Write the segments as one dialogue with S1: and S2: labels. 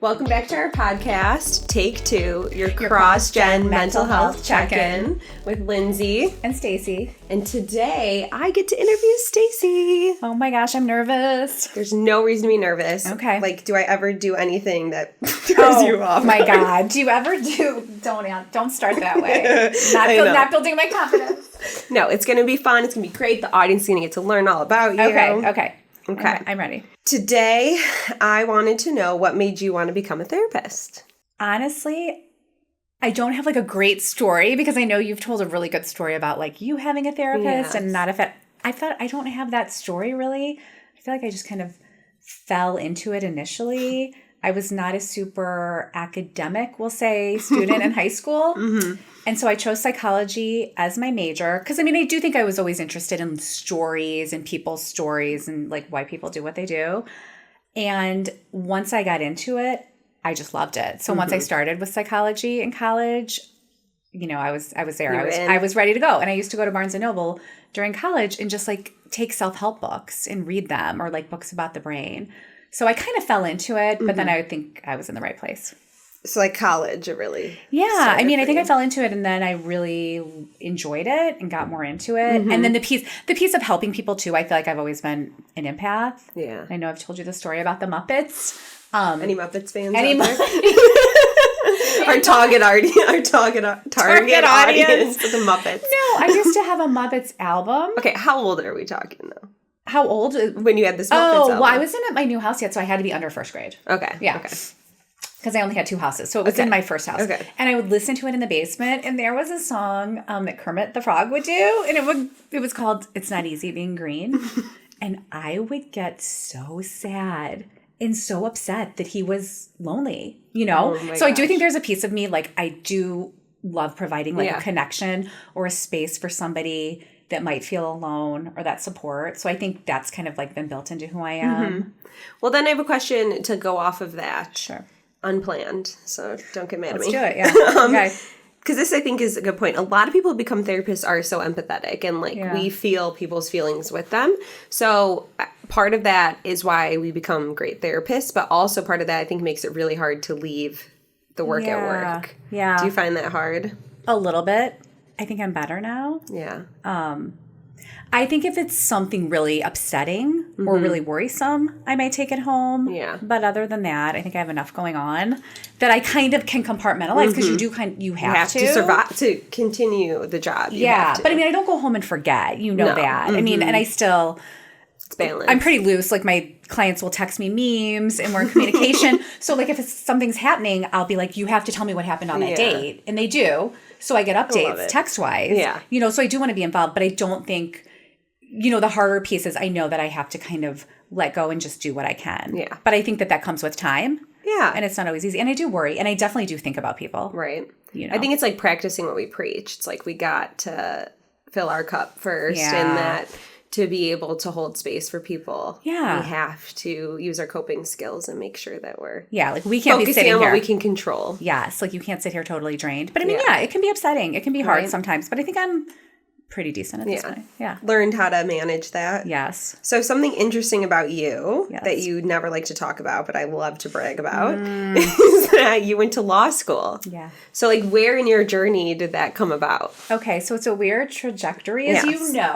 S1: Welcome back to our podcast, Take Two, your cross-gen mental health check-in with Lindsay
S2: and Stacy.
S1: And today, I get to interview Stacy.
S2: Oh my gosh, I'm nervous.
S1: There's no reason to be nervous.
S2: Okay.
S1: Like, do I ever do anything that throws you off?
S2: Oh my God. Do you ever do... Don't start that way. Not building my confidence.
S1: No, it's going to be fun. It's going to be great. The audience is going to get to learn all about you.
S2: Okay. I'm ready.
S1: Today, I wanted to know what made you want to become a therapist.
S2: Honestly, I don't have like a great story because I know you've told a really good story about like you having a therapist and not a I thought I don't have that story really. I feel like I just kind of fell into it initially. I was not a super academic, we'll say, student in high school. Mm-hmm. And so I chose psychology as my major. Because, I mean, I do think I was always interested in stories and people's stories and, like, why people do what they do. And once I got into it, I just loved it. So once I started with psychology in college, you know, I was there. I was ready to go. And I used to go to Barnes & Noble during college and just, like, take self-help books and read them or, like, books about the brain. So I kind of fell into it, but then I think I was in the right place.
S1: So like college, it really...
S2: Yeah. I mean, I think I fell into it and then I really enjoyed it and got more into it. Mm-hmm. And then the piece of helping people too, I feel like I've always been an empath.
S1: Yeah.
S2: I know I've told you the story about the Muppets.
S1: Any Muppets fans out there? Our target audience for the Muppets.
S2: No, I used to have a Muppets album.
S1: Okay, how old are we talking though?
S2: How old?
S1: When you had this Muppets album.
S2: Well, I wasn't at my new house yet, so I had to be under first grade.
S1: Okay.
S2: Yeah. Okay. Because I only had two houses, so it was in my first house. Okay. And I would listen to it in the basement, and there was a song that Kermit the Frog would do, and it was called "It's Not Easy Being Green," and I would get so sad and so upset that he was lonely. You know, so I do think there's a piece of me like I do love providing like a connection or a space for somebody that might feel alone or that support. So I think that's kind of like been built into who I am.
S1: Mm-hmm. Well, then I have a question to go off of that.
S2: Sure.
S1: Unplanned. So don't get mad at me.
S2: Let's do it. Yeah. Okay.
S1: Because this, I think, is a good point. A lot of people who become therapists are so empathetic and like we feel people's feelings with them. So part of that is why we become great therapists. But also part of that, I think, makes it really hard to leave the work at work.
S2: Yeah.
S1: Do you find that hard?
S2: A little bit. I think I'm better now.
S1: Yeah.
S2: I think if it's something really upsetting or really worrisome, I might take it home.
S1: Yeah.
S2: But other than that, I think I have enough going on that I kind of can compartmentalize because you have to
S1: survive to continue the job.
S2: But I mean, I don't go home and forget. You know that. I mean, and I still.
S1: It's balanced.
S2: I'm pretty loose. Like my clients will text me memes and we're in communication. So like if something's happening, I'll be like, you have to tell me what happened on that date. And they do. So I get updates text-wise.
S1: Yeah.
S2: You know, so I do want to be involved, but I don't think, you know, the harder piece is I know that I have to kind of let go and just do what I can.
S1: Yeah.
S2: But I think that comes with time.
S1: Yeah.
S2: And it's not always easy. And I do worry. And I definitely do think about people.
S1: Right.
S2: You know?
S1: I think it's like practicing what we preach. It's like we got to fill our cup first and that to be able to hold space for people, we have to use our coping skills and make sure that we're
S2: like we can't be sitting
S1: on
S2: here.
S1: what we can control.
S2: Yes, like you can't sit here totally drained. But I mean, it can be upsetting. It can be hard sometimes. But I think I'm pretty decent at this point. Yeah.
S1: Learned how to manage that.
S2: Yes.
S1: So something interesting about you that you never like to talk about, but I love to brag about, is that you went to law school.
S2: Yeah.
S1: So like where in your journey did that come about?
S2: Okay. So it's a weird trajectory, as you know.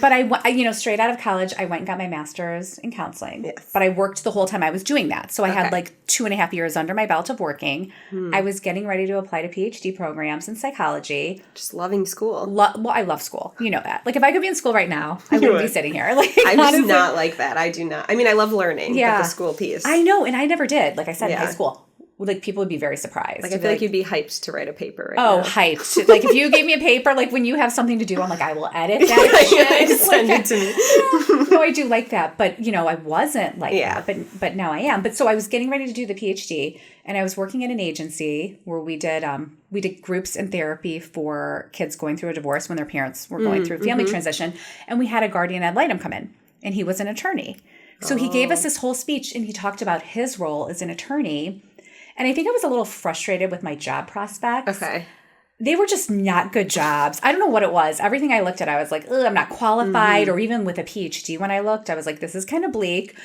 S2: But I straight out of college, I went and got my master's in counseling.
S1: Yes.
S2: But I worked the whole time I was doing that. So I had like 2.5 years under my belt of working. I was getting ready to apply to PhD programs in psychology.
S1: Just loving school.
S2: Well, I love school. You know that. Like if I could be in school right now, I wouldn't be sitting here. Like
S1: I'm just not like that. I do not. I mean, I love learning, but the school piece.
S2: I know, and I never did. Like I said in high school. Like people would be very surprised.
S1: Like I feel like you'd be hyped to write a paper right now.
S2: Hyped. Like if you gave me a paper, like when you have something to do, I'm like, I will edit that shit.
S1: Send it to me.
S2: No, I do like that. But, you know, I wasn't like that. But now I am. But so I was getting ready to do the PhD and I was working at an agency where we did groups and therapy for kids going through a divorce when their parents were going through family transition. And we had a guardian ad litem come in and he was an attorney. So he gave us this whole speech and he talked about his role as an attorney. And I think I was a little frustrated with my job prospects.
S1: Okay.
S2: They were just not good jobs. I don't know what it was. Everything I looked at, I was like, I'm not qualified. Or even with a PhD when I looked, I was like, this is kind of bleak.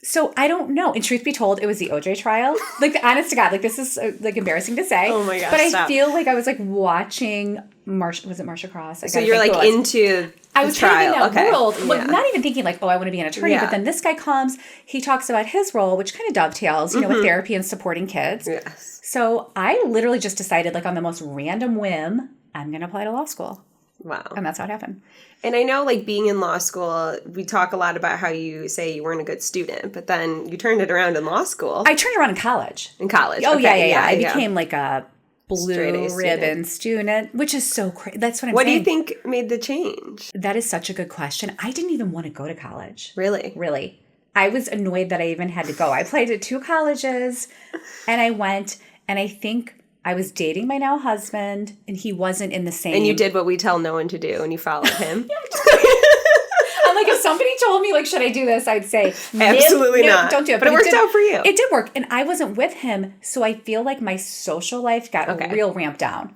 S2: So I don't know. And truth be told, it was the OJ trial. Like, honest to God, like, this is like embarrassing to say.
S1: Oh my gosh,
S2: but I
S1: stop.
S2: feel like I was like watching was it Marsha Cross?
S1: So you're like into
S2: I was
S1: trial.
S2: kind of in that world,
S1: Yeah.
S2: like, not even thinking like, oh, I want to be an attorney. But then this guy comes, he talks about his role, which kind of dovetails, you know, with therapy and supporting kids.
S1: Yes.
S2: So I literally just decided, like, on the most random whim, I'm going to apply to law school.
S1: Wow.
S2: And that's how it happened.
S1: And I know, like, being in law school, we talk a lot about how you say you weren't a good student, but then you turned it around in law school.
S2: I turned around in college.
S1: In college.
S2: Oh,
S1: okay.
S2: yeah. I became like a blue
S1: Straight-A
S2: ribbon student, which is so crazy. That's what I'm saying.
S1: What do you think made the change?
S2: That is such a good question. I didn't even want to go to college.
S1: Really?
S2: I was annoyed that I even had to go. I applied to 2 colleges, and I went, and I think I was dating my now husband, and he wasn't in the same.
S1: And you did what we tell no one to do, and you followed him?
S2: I'm like, if somebody told me, like, should I do this? I'd say,
S1: absolutely not.
S2: Don't do it.
S1: But it worked out for you.
S2: It did work. And I wasn't with him, so I feel like my social life got real ramped down.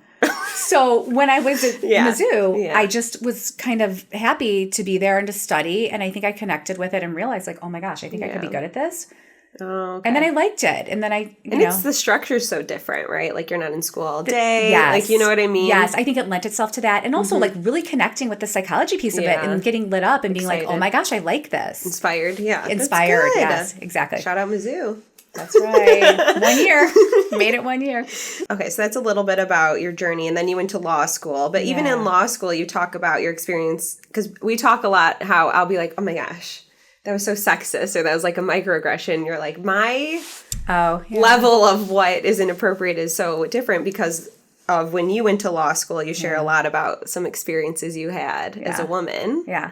S2: So when I was at Mizzou, I just was kind of happy to be there and to study. And I think I connected with it and realized, like, oh my gosh, I think I could be good at this.
S1: Oh, okay.
S2: And then I liked it. And then
S1: it's the structure's so different, right? Like, you're not in school all day. Yes. Like, you know what I mean?
S2: Yes. I think it lent itself to that. And also, like, really connecting with the psychology piece of it and getting lit up and being like, oh my gosh, I like this.
S1: Inspired. Yeah.
S2: Inspired. Yes, exactly.
S1: Shout out Mizzou.
S2: That's right. 1 year. Made it 1 year.
S1: Okay, so that's a little bit about your journey. And then you went to law school. But even in law school, you talk about your experience. Because we talk a lot how I'll be like, oh my gosh, that was so sexist, or that was like a microaggression. You're like, my level of what is inappropriate is so different because of when you went to law school. You share a lot about some experiences you had as a woman. Yeah.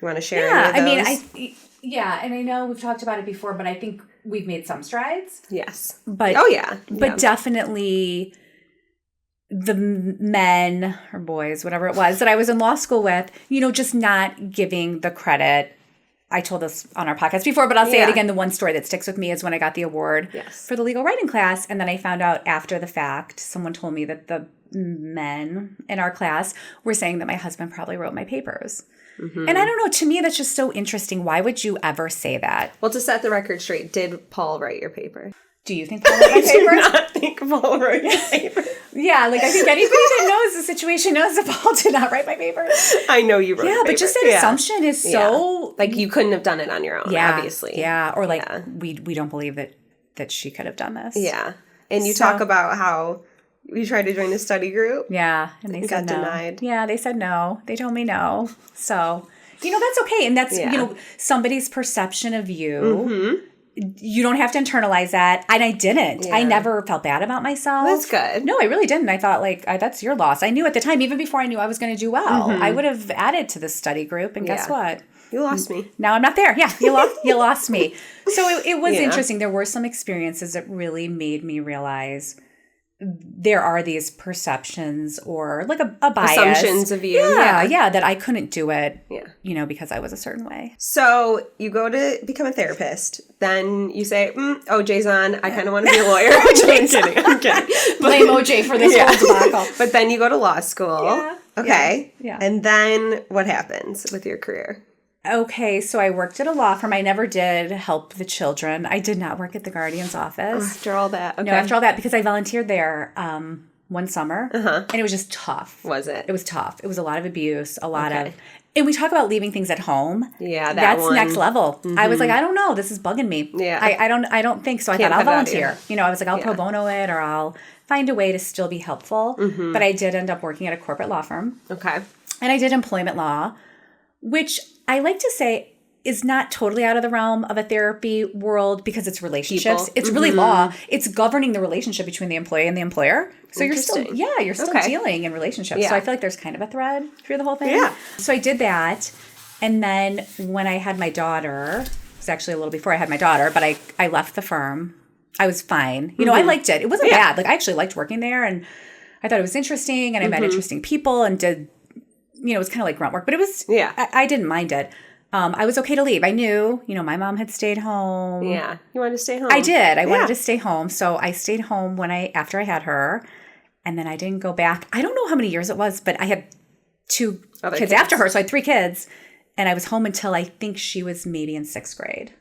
S1: You want to share any of those?
S2: And I know we've talked about it before, but I think we've made some strides.
S1: Yes.
S2: But definitely the men or boys, whatever it was, that I was in law school with, you know, just not giving the credit. I told this on our podcast before, but I'll say it again. The one story that sticks with me is when I got the award for the legal writing class. And then I found out after the fact, someone told me that the men in our class were saying that my husband probably wrote my papers. Mm-hmm. And I don't know, to me, that's just so interesting. Why would you ever say that?
S1: Well, to set the record straight, did Paul write your paper?
S2: Do you think Paul wrote my paper?
S1: I do not think Paul wrote your paper.
S2: Yeah, like, I think anybody that knows the situation knows that Paul did not write my paper.
S1: I know you wrote your paper.
S2: Yeah, but just that assumption is so...
S1: Like, you couldn't have done it on your own, obviously.
S2: Yeah, or like, we don't believe that she could have done this.
S1: Yeah. And you talk about how you tried to join the study group.
S2: Yeah, and they said no.
S1: Denied.
S2: Yeah, they said no. They told me no. So, you know, that's okay. And that's, you know, somebody's perception of you. Mm-hmm. You don't have to internalize that. And I didn't. Yeah. I never felt bad about myself.
S1: That's good.
S2: No, I really didn't. I thought, like, that's your loss. I knew at the time, even before I knew I was going to do well, I would have added to the study group. And guess what?
S1: You lost me.
S2: Now I'm not there. Yeah, you lost me. So it was interesting. There were some experiences that really made me realize there are these perceptions or like a bias. Assumptions
S1: of you.
S2: Yeah, that I couldn't do it, you know, because I was a certain way.
S1: So you go to become a therapist. Then you say, OJ's on. I kind of want to be a lawyer. I'm kidding.
S2: Blame OJ for this whole debacle.
S1: But then you go to law school.
S2: Yeah.
S1: Okay.
S2: Yeah.
S1: And then what happens with your career?
S2: Okay, so I worked at a law firm. I never did help the children. I did not work at the guardian's office.
S1: After all that. Okay.
S2: No, after all that, because I volunteered there one summer. And it was just tough.
S1: Was it?
S2: It was tough. It was a lot of abuse, a lot of... And we talk about leaving things at home.
S1: Yeah,
S2: that's next level. I was like, I don't know. This is bugging me.
S1: Yeah.
S2: I don't think so. I thought I'll volunteer. You know, I was like, I'll pro bono it or I'll find a way to still be helpful. But I did end up working at a corporate law firm.
S1: Okay.
S2: And I did employment law, which I like to say is not totally out of the realm of a therapy world because it's relationships. People. It's really law. It's governing the relationship between the employee and the employer. So you're still dealing in relationships. Yeah. So I feel like there's kind of a thread through the whole thing. Yeah. So I did that. And then when I had my daughter, it was actually a little before I had my daughter, but I left the firm. I was fine. You know, I liked it. It wasn't bad. Like, I actually liked working there and I thought it was interesting and I met interesting people and did, you know, it was kind of like grunt work, but it was, I didn't mind it. I was okay to leave. I knew, you know, my mom had stayed home.
S1: Yeah. You wanted to stay home.
S2: I did. I wanted to stay home. So I stayed home after I had her and then I didn't go back. I don't know how many years it was, but I had 2 kids after her. So I had 3 kids and I was home until I think she was maybe in 6th grade.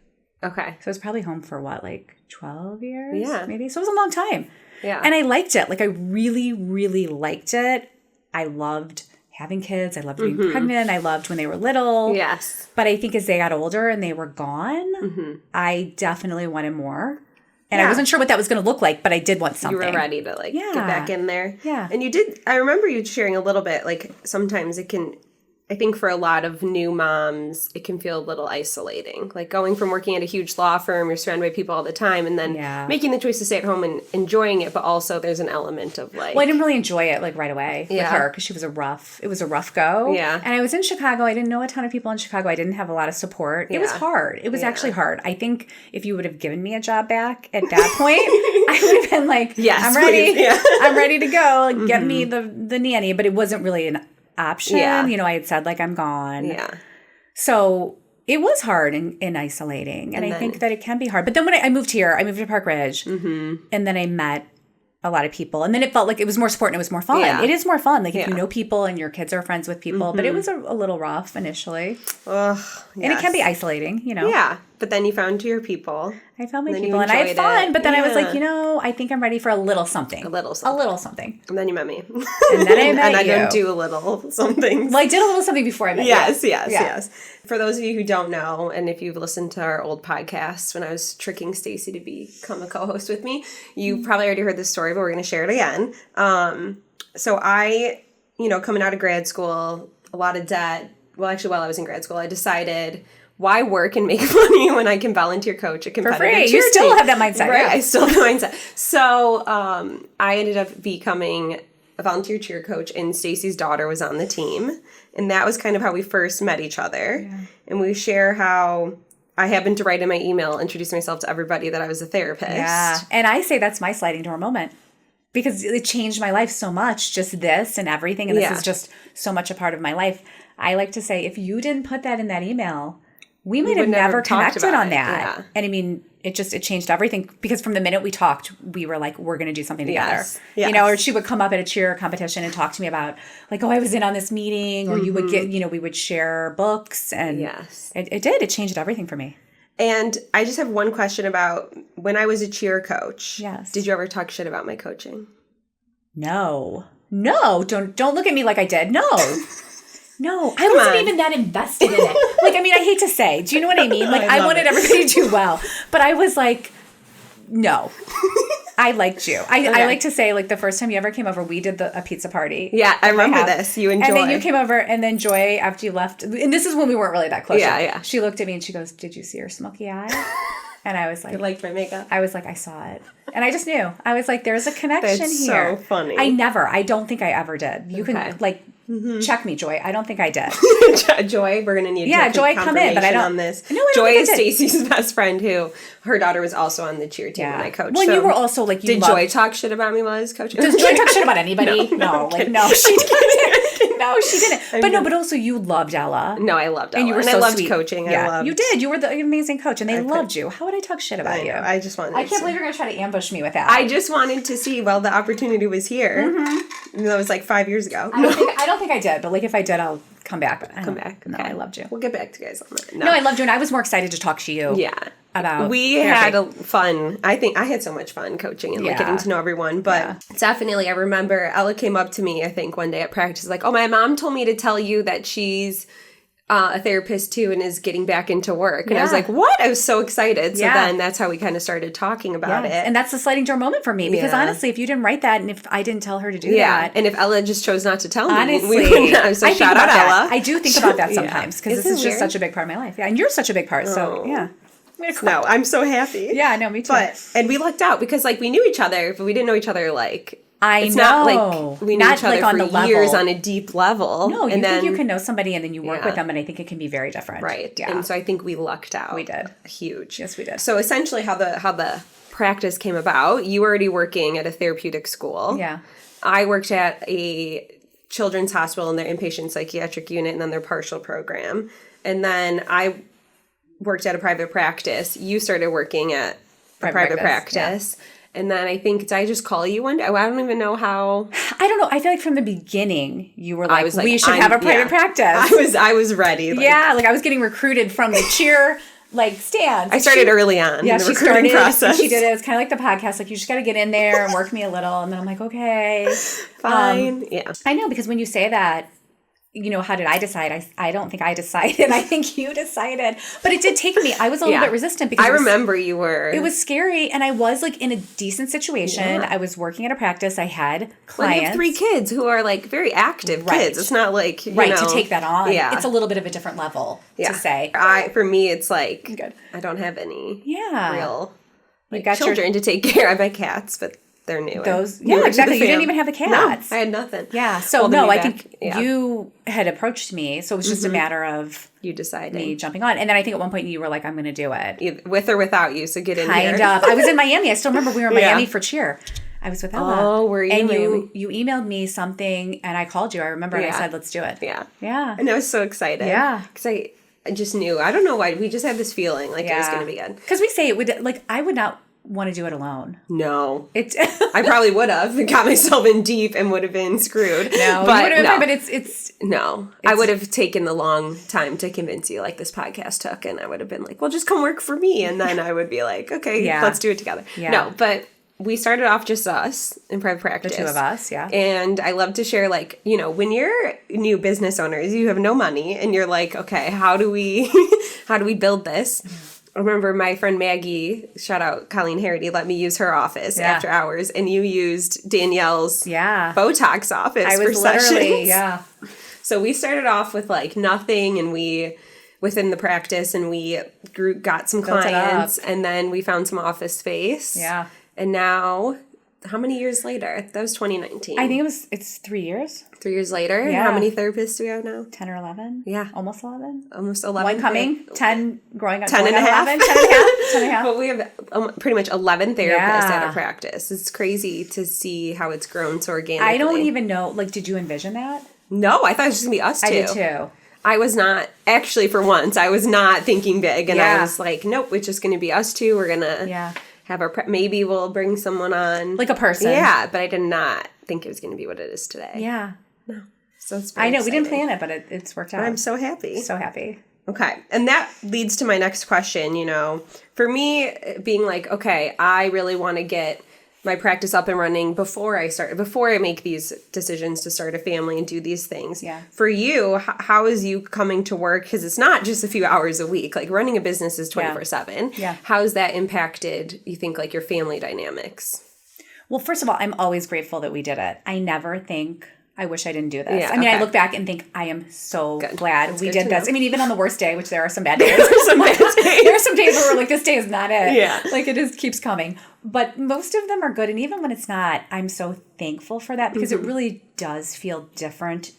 S1: Okay.
S2: So I was probably home for what, like 12 years?
S1: Yeah.
S2: Maybe. So it was a long time.
S1: Yeah.
S2: And I liked it. Like I really, really liked it. I loved having kids. I loved being pregnant. I loved when they were little.
S1: Yes.
S2: But I think as they got older and they were gone, I definitely wanted more. And I wasn't sure what that was going to look like, but I did want something.
S1: You were ready to get back in there.
S2: Yeah.
S1: And you did, I remember you sharing a little bit, like sometimes it can, I think for a lot of new moms, it can feel a little isolating. Like going from working at a huge law firm, you're surrounded by people all the time, and then making the choice to stay at home and enjoying it, but also there's an element of like...
S2: Well, I didn't really enjoy it like right away with her because it was a rough go.
S1: Yeah.
S2: And I was in Chicago. I didn't know a ton of people in Chicago. I didn't have a lot of support. It was hard. It was actually hard. I think if you would have given me a job back at that point, I would have been like, yes, I'm ready. Yeah. I'm ready to go. Like, get me the nanny. But it wasn't really an option.
S1: Yeah.
S2: You know, I had said like I'm gone.
S1: Yeah.
S2: So it was hard and isolating. And I think that it can be hard. But then when I moved here, I moved to Park Ridge and then I met a lot of people. And then it felt like it was more support and it was more fun. Yeah. It is more fun. Like if you know people and your kids are friends with people. But it was a little rough initially.
S1: Ugh,
S2: and it can be isolating, you know.
S1: Yeah. But then you found your people.
S2: I found my people and I had fun. But then I was like, you know, I think I'm ready for a little something. A little something.
S1: And then you met me.
S2: And then I met
S1: and
S2: you.
S1: I don't do a little something.
S2: Well, I did a little something before I met you.
S1: Yes. For those of you who don't know, and if you've listened to our old podcast when I was tricking Stacy to become a co-host with me, you probably already heard this story, but we're going to share it again. So I, coming out of grad school, a lot of debt. Well, actually, while I was in grad school, I decided, why work and make money when I can volunteer coach a competitive
S2: for free? You still have that mindset,
S1: right? I still have the mindset. So I ended up becoming a volunteer cheer coach, and Stacy's daughter was on the team, and that was kind of how we first met each other. Yeah. And we share how I happened to write in my email, introduce myself to everybody that I was a therapist.
S2: Yeah, and I say that's my sliding door moment. Because it changed my life so much, just this and everything, and this is just so much a part of my life. I like to say, if you didn't put that in that email, we might have never connected on that. Yeah. And I mean, it changed everything, because from the minute we talked, we were like, we're going to do something together. Yes. Or she would come up at a cheer competition and talk to me about like, oh, I was in on this meeting, or you would get, we would share books, and it changed everything for me.
S1: And I just have one question about when I was a cheer coach.
S2: Yes.
S1: Did you ever talk shit about my coaching?
S2: No, don't look at me like I did. No, I wasn't even that invested in it. Like, I mean, I hate to say, do you know what I mean? Like, I wanted everybody to do well, but I was like, no. I liked you. I like to say, like, the first time you ever came over, we did a pizza party.
S1: Yeah, I remember this. You and Joy.
S2: And then you came over, and then Joy, after you left, and this is when we weren't really that close.
S1: Yeah.
S2: She looked at me and she goes, "Did you see her smoky eye?" And I was like,
S1: you liked my makeup?
S2: I was like, I saw it. And I just knew. I was like, there's a connection
S1: That's
S2: here.
S1: So funny.
S2: I don't think I ever did. You can, like, check me, Joy. I don't think I did.
S1: Joy, we're going to need
S2: Joy, come in, but I don't.
S1: On this.
S2: No, I don't
S1: Joy
S2: think
S1: is Stacy's best friend, who her daughter was also on the cheer team when I coached.
S2: Well, you were also like,
S1: did Joy talk shit about me while I was coaching?
S2: Does Joy talk shit about anybody? No, she didn't. No, she didn't. But also you loved Ella.
S1: No, I loved Ella.
S2: And you were so
S1: I loved
S2: sweet.
S1: Coaching.
S2: Yeah, you did. You were the amazing coach, and they loved you. How would I talk shit about you?
S1: I just wanted.
S2: I can't believe you're going to try to ambush me with that.
S1: I just wanted to see. Well, the opportunity was here. That was like 5 years ago.
S2: I don't think I did. But like, if I did, I'll come back. Come back.
S1: Okay.
S2: No, I loved you.
S1: We'll get back to you guys on that.
S2: No, I loved you, and I was more excited to talk to you.
S1: Yeah.
S2: We
S1: had fun. I think I had so much fun coaching and like getting to know everyone. But definitely, I remember Ella came up to me, I think, one day at practice, like, "Oh, my mom told me to tell you that she's a therapist too and is getting back into work." And I was like, "What?" I was so excited. So then that's how we kind of started talking about it.
S2: And that's the sliding door moment for me, because honestly, if you didn't write that, and if I didn't tell her to do that,
S1: and if Ella just chose not to tell me,
S2: honestly,
S1: we wouldn't have. So shout out Ella.
S2: I do think about that sometimes, because this is just such a big part of my life. Yeah, and you're such a big part. So
S1: no, I'm so happy.
S2: Yeah, no, me too.
S1: And we lucked out, because like we knew each other, but we didn't know each other like.
S2: It's
S1: not like we knew each other for years on a deep level.
S2: No, you think you can know somebody and then you work with them, and I think it can be very different.
S1: Right. Yeah. And so I think we lucked out.
S2: We did.
S1: Huge.
S2: Yes, we did.
S1: So essentially how the practice came about, you were already working at a therapeutic school.
S2: Yeah.
S1: I worked at a children's hospital in their inpatient psychiatric unit and then their partial program. And then I worked at a private practice. You started working at a private practice. Yeah. And then I think, did I just call you one day? I don't even know how.
S2: I don't know. I feel like from the beginning, you were like, we should have a private practice.
S1: I was ready.
S2: Like I was getting recruited from the cheer like stands.
S1: I started early on.
S2: Yeah,
S1: in the
S2: she
S1: recruiting
S2: started.
S1: process.
S2: She did it. It was kind of like the podcast. Like you just got to get in there and work me a little, and then I'm like, okay,
S1: fine. Yeah,
S2: I know, because when you say that, how did I decide? I don't think I decided. I think you decided. But it did take me. I was a little bit resistant because
S1: I remember you were.
S2: It was scary, and I was like in a decent situation. Yeah. I was working at a practice. I had clients.
S1: Well, you have 3 kids who are like very active kids. It's not like you know,
S2: to take that on.
S1: Yeah.
S2: It's a little bit of a different level to say.
S1: For me, it's like
S2: good.
S1: I don't have any
S2: You
S1: real
S2: got
S1: children to take care of. My cats, but they're newer.
S2: Exactly. You didn't even have the cats.
S1: No, I had nothing.
S2: Yeah. So I think you had approached me, so it was just a matter of
S1: you deciding,
S2: me jumping on, and then I think at one point you were like, "I'm going to do it,
S1: with or without you." So get in here.
S2: Kind of. I was in Miami. I still remember we were in Miami for cheer. I was with Ella.
S1: Oh, were you?
S2: And you emailed me something, and I called you. I remember, and I said, "Let's do it."
S1: Yeah.
S2: Yeah.
S1: And I was so excited.
S2: Yeah.
S1: Because I just knew. I don't know why. We just had this feeling like it was going to be good.
S2: Because we say it would. Like I would not want to do it alone.
S1: No. I probably would have got myself in deep and would have been screwed.
S2: No,
S1: but
S2: it's
S1: I would have taken the long time to convince you like this podcast took, and I would have been like, well, just come work for me, and then I would be like, okay, let's do it together. Yeah. No, but we started off just us in private practice.
S2: The 2 of us, yeah.
S1: And I love to share, like, when you're new business owners, you have no money, and you're like, okay, how do we build this? I remember my friend Maggie, shout out Colleen Harity, let me use her office after hours, and you used Danielle's Botox office for sessions. So we started off with like nothing, and we within the practice, and we got some clients, and then we found some office space. Yeah, and now. How many years later? That was 2019.
S2: I think it's 3 years.
S1: 3 years later? Yeah. How many therapists do we have now?
S2: 10 or 11?
S1: Yeah.
S2: Almost 11?
S1: Almost 11.
S2: 1 coming, 10 growing up.
S1: 10 and a half.
S2: 11, 10 and a half. 10 and a half.
S1: But we have pretty much 11 therapists at our practice. It's crazy to see how it's grown so organically.
S2: I don't even know, like, did you envision that?
S1: No, I thought it was just going to be us two.
S2: I did too.
S1: I was not, actually for once, I was not thinking big. And I was like, nope, it's just going to be us two. We're going to... have our maybe we'll bring someone on,
S2: like a person.
S1: Yeah, but I did not think it was going to be what it is today.
S2: Yeah,
S1: no. So it's
S2: I know
S1: exciting.
S2: we didn't plan it, but it's worked out.
S1: I'm so happy.
S2: So happy.
S1: Okay, and that leads to my next question. For me, being like, okay, I really want to get my practice up and running before I make these decisions to start a family and do these things.
S2: Yeah.
S1: For you, how is you coming to work? Because it's not just a few hours a week. Like running a business is 24/7.
S2: Yeah.
S1: How has that impacted, you think, like your family dynamics?
S2: Well, first of all, I'm always grateful that we did it. I never think I wish I didn't do this. Yeah, I mean, I look back and think I am so glad we did this. I mean, even on the worst day, which there are some bad days. There are some days where we're like, this day is not it. Yeah. Like it just keeps coming. But most of them are good. And even when it's not, I'm so thankful for that because it really does feel different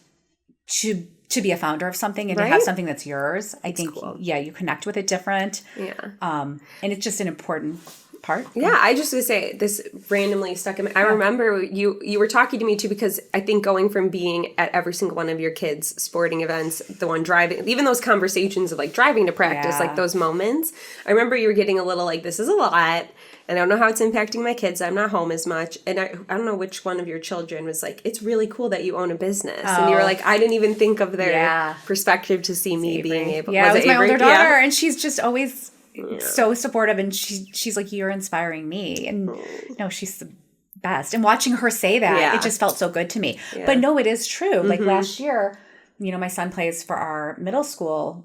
S2: to be a founder of something and to have something that's yours. I think, you connect with it different. Yeah. And it's just an important part.
S1: Yeah, I just would say this randomly stuck in. I remember you were talking to me too because I think going from being at every single one of your kids' sporting events, the one driving, even those conversations of like driving to practice, like those moments. I remember you were getting a little like, this is a lot, and I don't know how it's impacting my kids. I'm not home as much, and I don't know which one of your children was like, it's really cool that you own a business, and you were like, I didn't even think of their perspective to see me being able.
S2: Yeah, it was my older daughter, and she's just always. So supportive, and she's like, you're inspiring me, and she's the best. And watching her say that, it just felt so good to me. Yeah. But no, it is true. Like last year, my son plays for our middle school.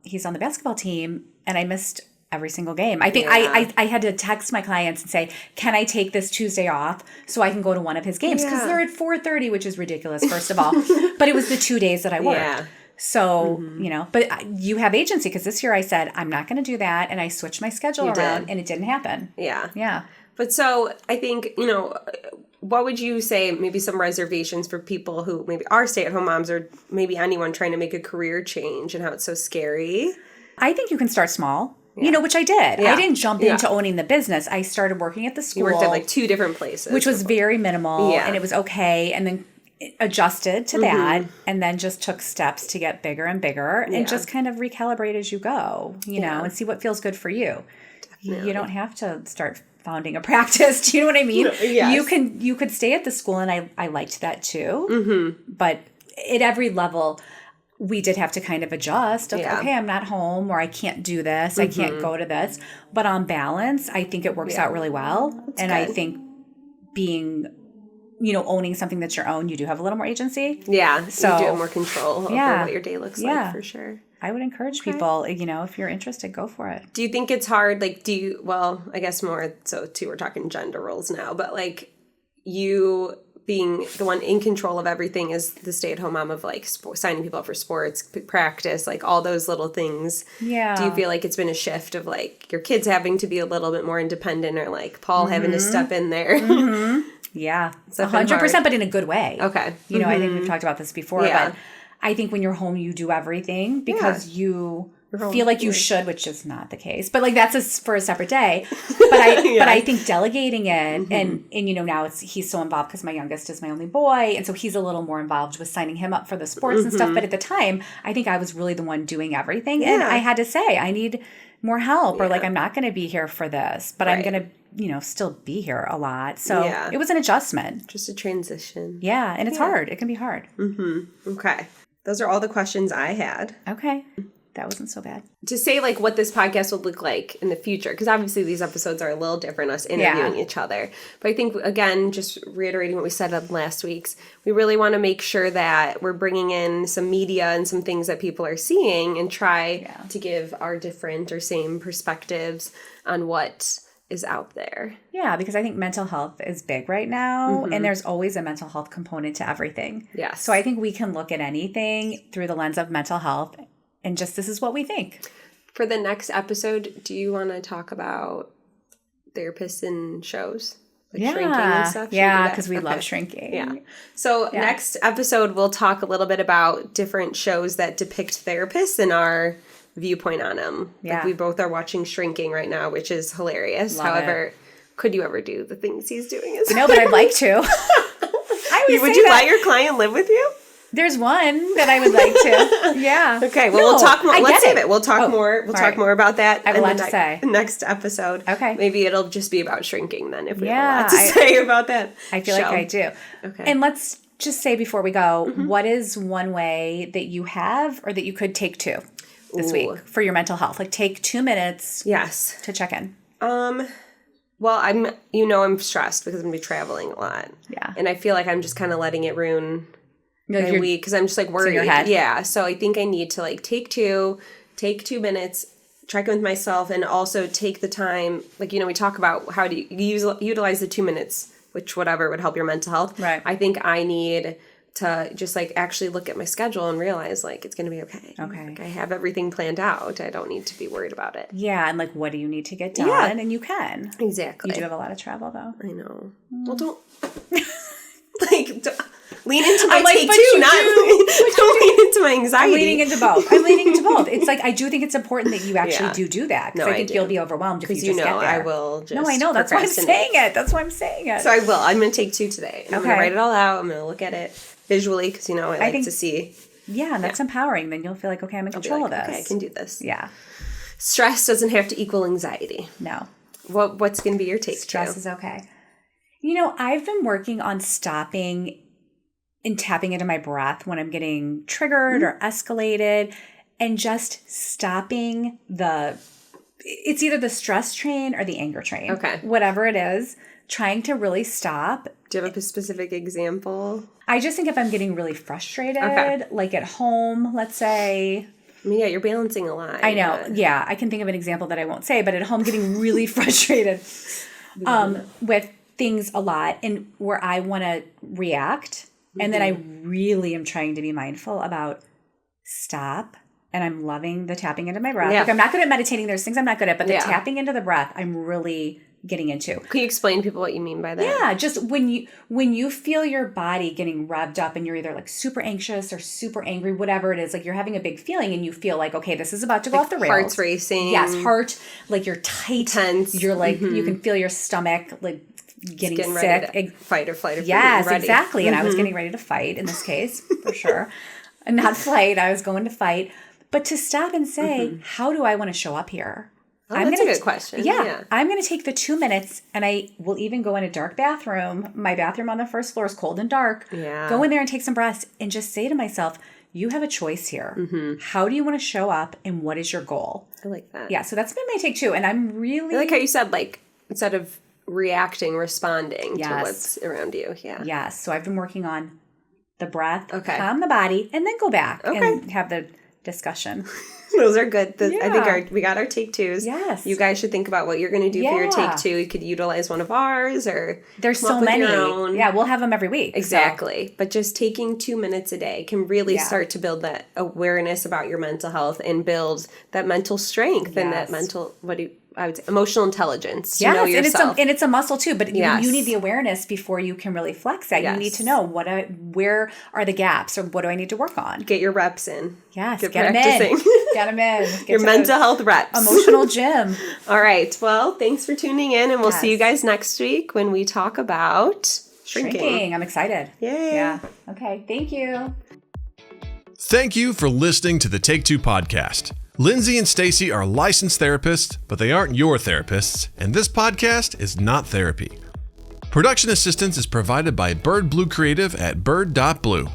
S2: He's on the basketball team, and I missed every single game. I think I had to text my clients and say, can I take this Tuesday off so I can go to one of his games? Because they're at 4:30, which is ridiculous, first of all. But it was the 2 days that I worked. Yeah. So, but you have agency because this year I said, I'm not going to do that. And I switched my schedule around and it didn't happen. Yeah. Yeah.
S1: But so I think, what would you say maybe some reservations for people who maybe are stay-at-home moms or maybe anyone trying to make a career change and how it's so scary?
S2: I think you can start small. Yeah. Which I did. Yeah. I didn't jump into owning the business. I started working at the school.
S1: You worked at like 2 different places.
S2: Which was very minimal and it was okay. And then adjusted to that and then just took steps to get bigger and bigger and just kind of recalibrate as you go, and see what feels good for you. Definitely. You don't have to start founding a practice. Do you know what I mean? Yes. You could stay at the school, and I liked that too. Mm-hmm. But at every level, we did have to kind of adjust. Okay, I'm not home, or I can't do this. I can't go to this. But on balance, I think it works out really well. That's good. I think being, owning something that's your own, you do have a little more agency.
S1: Yeah. So you do have more control over what your day looks like, for sure.
S2: I would encourage people, if you're interested, go for it.
S1: Do you think it's hard? Like, I guess more so too, we're talking gender roles now, but like you being the one in control of everything as the stay-at-home mom of like signing people up for sports, practice, like all those little things. Yeah. Do you feel like it's been a shift of like your kids having to be a little bit more independent, or like Paul having to step in there?
S2: Yeah. 100%, but in a good way.
S1: Okay.
S2: I think we've talked about this before, but I think when you're home, you do everything because you feel like you should, which is not the case. But like that's for a separate day. But I think delegating it and now he's so involved because my youngest is my only boy, and so he's a little more involved with signing him up for the sports and stuff. But at the time, I think I was really the one doing everything, and I had to say I need more help, or like I'm not going to be here for this, but I'm going to still be here a lot. So it was an adjustment,
S1: just a transition.
S2: Yeah, and it's hard. It can be hard.
S1: Okay, those are all the questions I had.
S2: Okay. That wasn't so bad.
S1: To say like what this podcast will look like in the future, because obviously these episodes are a little different, us interviewing each other. But I think, again, just reiterating what we said up last week's, we really want to make sure that we're bringing in some media and some things that people are seeing and try to give our different or same perspectives on what is out there.
S2: Yeah, because I think mental health is big right now, and there's always a mental health component to everything. Yes. So I think we can look at anything through the lens of mental health. And just this is what we think.
S1: For the next episode, do you want to talk about therapists in shows? Like shrinking and stuff?
S2: Yeah, because we love shrinking.
S1: Yeah. So next episode, we'll talk a little bit about different shows that depict therapists and our viewpoint on them. Yeah. Like we both are watching Shrinking right now, which is hilarious. However, could you ever do the things he's doing?
S2: No, but I'd like to.
S1: Would you let your client live with you?
S2: There's one that I would like to. Yeah.
S1: Okay. Well, we'll talk more. Let's save it. We'll talk more. We'll talk more about that.
S2: I have a lot to say.
S1: Next episode.
S2: Okay.
S1: Maybe it'll just be about shrinking then, if we have a lot to say about that.
S2: I feel like I do. Okay. And let's just say before we go, what is one way that you have or that you could take to this week for your mental health? Like take 2 minutes.
S1: Yes.
S2: To check in.
S1: Well, I'm stressed because I'm going to be traveling a lot. Yeah. And I feel like I'm just kind of letting it ruin my week because I'm just like worried. In your head. Yeah. So I think I need to like take 2 minutes, check in with myself, and also take the time. Like, we talk about how to utilize the 2 minutes, which whatever would help your mental health. Right. I think I need to just like actually look at my schedule and realize like it's going to be okay. Okay. Like I have everything planned out. I don't need to be worried about it.
S2: Yeah. And like, what do you need to get done? Yeah. And you can.
S1: Exactly.
S2: You do have a lot of travel though.
S1: I know. Well, don't lean into my take two, don't lean into my anxiety.
S2: I'm leaning into both. It's like, I do think it's important that you actually do that. Because I think you'll be overwhelmed if you just get there.
S1: I will just
S2: I know. That's why I'm saying it.
S1: So I will. I'm going to take 2 today. I'm going to write it all out. I'm going to look at it visually because, I like to see.
S2: Yeah, and that's empowering. Then you'll feel like, okay, I'm in control of this.
S1: Okay, I can do this.
S2: Yeah.
S1: Stress doesn't have to equal anxiety.
S2: No.
S1: What's going to be your take?
S2: Stress is okay. I've been working on stopping and tapping into my breath when I'm getting triggered or escalated, and just stopping it's either the stress train or the anger train. Okay. Whatever it is, trying to really stop.
S1: Do you have a specific example?
S2: I just think if I'm getting really frustrated, like at home, let's say.
S1: I mean, yeah, you're balancing a lot.
S2: I know. Yeah, I can think of an example that I won't say, but at home getting really frustrated with things a lot and where I want to react. And then I really am trying to be mindful about stop. And I'm loving the tapping into my breath. Yeah. Like I'm not good at meditating. There's things I'm not good at, but the tapping into the breath, I'm really getting into.
S1: Can you explain to people what you mean by that?
S2: Yeah. Just when you feel your body getting revved up and you're either like super anxious or super angry, whatever it is, like you're having a big feeling and you feel like, okay, this is about to go off the rails.
S1: Heart's racing.
S2: Yes. Heart, like you're tight.
S1: Tense.
S2: You're like, you can feel your stomach like getting sick.
S1: Ready to fight or flight.
S2: Yes, exactly. And I was getting ready to fight in this case, for sure. And not flight. I was going to fight. But to stop and say, how do I want to show up here?
S1: That's a good question.
S2: Yeah. I'm going to take the 2 minutes and I will even go in a dark bathroom. My bathroom on the first floor is cold and dark. Yeah. Go in there and take some breaths and just say to myself, you have a choice here. How do you want to show up and what is your goal?
S1: I like that.
S2: Yeah, so that's been my take too. And I'm really...
S1: I like how you said, like, instead of reacting, responding to what's around you. Yeah.
S2: Yes. So I've been working on the breath, calm the body, and then go back and have the discussion.
S1: Those are good. I think we got our take twos.
S2: Yes.
S1: You guys should think about what you're going to do for your take two. You could utilize one of ours or
S2: there's so many. Yeah, we'll have them every week.
S1: Exactly. So. But just taking 2 minutes a day can really start to build that awareness about your mental health and build that mental strength and that mental, I would say emotional intelligence to know yourself.
S2: And it's a muscle too, but you need the awareness before you can really flex that. You need to know where are the gaps or what do I need to work on?
S1: Get your reps in.
S2: Yes,
S1: get
S2: practicing. Get them in. Get
S1: your mental health reps.
S2: Emotional gym.
S1: All right. Well, thanks for tuning in, and we'll see you guys next week when we talk about shrinking.
S2: I'm excited.
S1: Yay.
S2: Yeah. Okay. Thank you.
S3: Thank you for listening to the Take Two podcast. Lindsay and Stacy are licensed therapists, but they aren't your therapists, and this podcast is not therapy. Production assistance is provided by Bird Blue Creative at bird.blue.